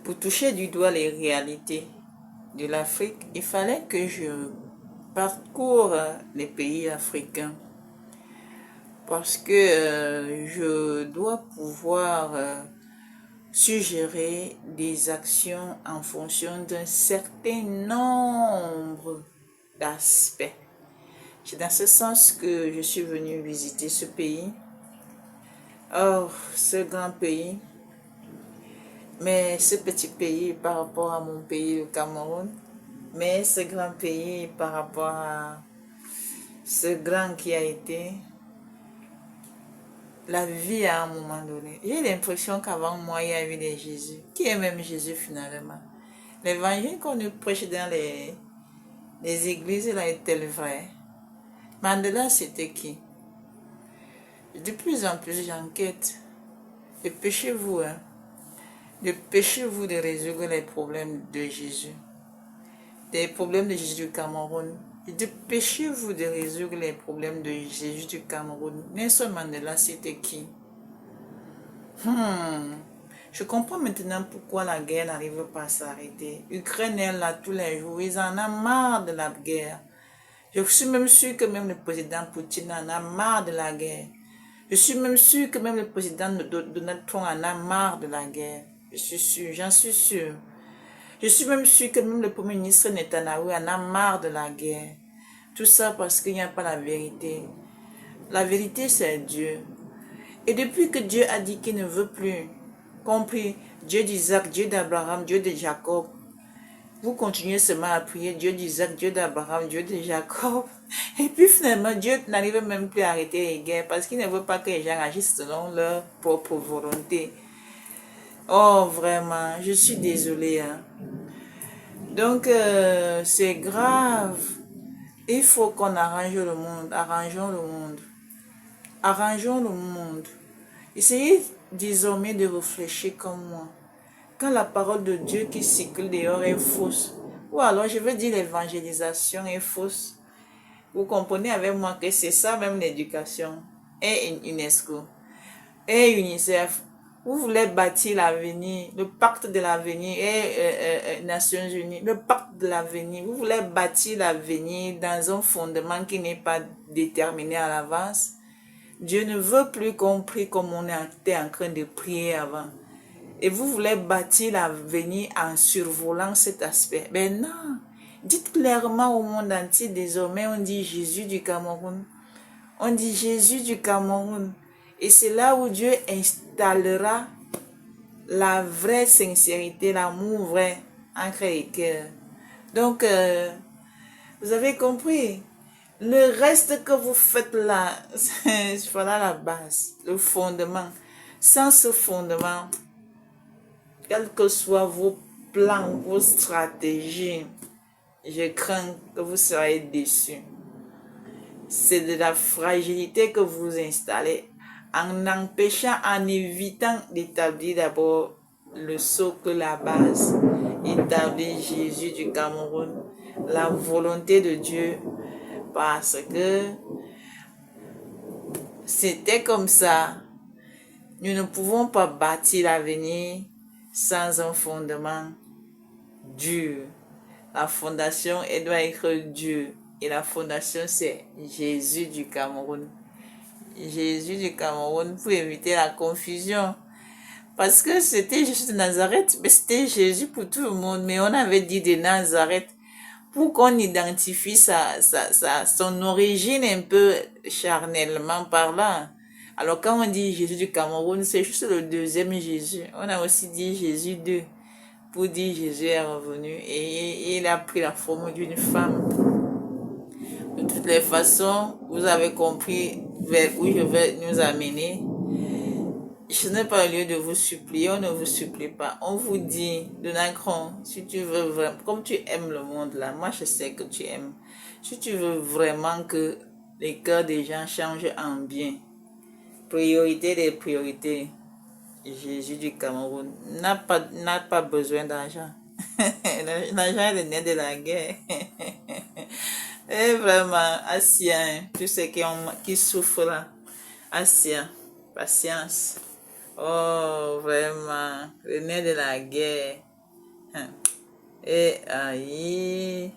pour toucher du doigt les réalités de l'Afrique, il fallait que je parcours les pays africains parce que je dois pouvoir suggérer des actions en fonction d'un certain nombre d'aspects. C'est dans ce sens que je suis venue visiter ce pays. Or, ce grand pays, mais ce petit pays par rapport à mon pays, le Cameroun, mais ce grand pays par rapport à ce grand qui a été la vie à un moment donné. J'ai l'impression qu'avant moi, il y a eu des Jésus. Qui est même Jésus finalement? L'évangile qu'on nous prêche dans les églises, là, est-elle vrai? Mandela, c'était qui? De plus en plus, j'enquête. Dépêchez-vous, hein. Dépêchez-vous de résoudre les problèmes de Jésus. Des problèmes de Jésus du Cameroun. Dépêchez-vous de résoudre les problèmes de Jésus du Cameroun. Nelson Mandela, c'était qui? Je comprends maintenant pourquoi la guerre n'arrive pas à s'arrêter. Ukraine est là tous les jours. Ils en ont marre de la guerre. Je suis même sûr que même le président Poutine en a marre de la guerre. Je suis même sûr que même le président Donald Trump en a marre de la guerre. Je suis sûr, j'en suis sûr. Je suis même sûr que même le premier ministre Netanyahu en a marre de la guerre. Tout ça parce qu'il n'y a pas la vérité. La vérité, c'est Dieu. Et depuis que Dieu a dit qu'il ne veut plus, compris, Dieu d'Isaac, Dieu d'Abraham, Dieu de Jacob, vous continuez seulement à prier Dieu d'Isaac, Dieu d'Abraham, Dieu de Jacob. Et puis finalement, Dieu n'arrive même plus à arrêter les guerres parce qu'il ne veut pas que les gens agissent selon leur propre volonté. Oh, vraiment, je suis désolée. Hein. Donc, c'est grave. Il faut qu'on arrange le monde. Arrangeons le monde. Arrangeons le monde. Essayez désormais de réfléchir comme moi. Quand la parole de Dieu qui circule dehors est fausse, ou alors je veux dire l'évangélisation est fausse, vous comprenez avec moi que c'est ça même l'éducation, et UNESCO, et UNICEF. Vous voulez bâtir l'avenir, le pacte de l'avenir et Nations Unies, le pacte de l'avenir. Vous voulez bâtir l'avenir dans un fondement qui n'est pas déterminé à l'avance. Dieu ne veut plus qu'on prie comme on était en train de prier avant. Et vous voulez bâtir l'avenir en survolant cet aspect. Ben non, dites clairement au monde entier, désormais on dit Jésus du Cameroun. On dit Jésus du Cameroun. Et c'est là où Dieu installera la vraie sincérité, l'amour vrai entre les cœurs. Donc, vous avez compris. Le reste que vous faites là, voilà la base, le fondement. Sans ce fondement, quels que soient vos plans, vos stratégies, je crains que vous soyez déçus. C'est de la fragilité que vous installez en empêchant, en évitant d'établir d'abord le socle, la base, établir Jésus du Cameroun, la volonté de Dieu, parce que c'était comme ça. Nous ne pouvons pas bâtir l'avenir sans un fondement dur. La fondation, elle doit être dure. Et la fondation, c'est Jésus du Cameroun. Jésus du Cameroun pour éviter la confusion. Parce que c'était Jésus de Nazareth, mais c'était Jésus pour tout le monde. Mais on avait dit de Nazareth pour qu'on identifie son origine un peu charnellement parlant. Alors quand on dit Jésus du Cameroun, c'est juste le deuxième Jésus. On a aussi dit Jésus 2 pour dire Jésus est revenu et il a pris la forme d'une femme. De toutes les façons, vous avez compris vers où je vais nous amener. Je n'ai pas lieu de vous supplier, on ne vous supplie pas. On vous dit, Donald Trump, si tu veux vraiment, comme tu aimes le monde là, moi je sais que tu aimes. Si tu veux vraiment que les cœurs des gens changent en bien, priorité des priorités, Jésus du Cameroun n'a pas besoin d'argent. L'argent est le nez de la guerre. Et vraiment, Assien, tous ceux qui souffrent là, Assien, patience. Oh, vraiment, le nez de la guerre. Hein. Et aïe.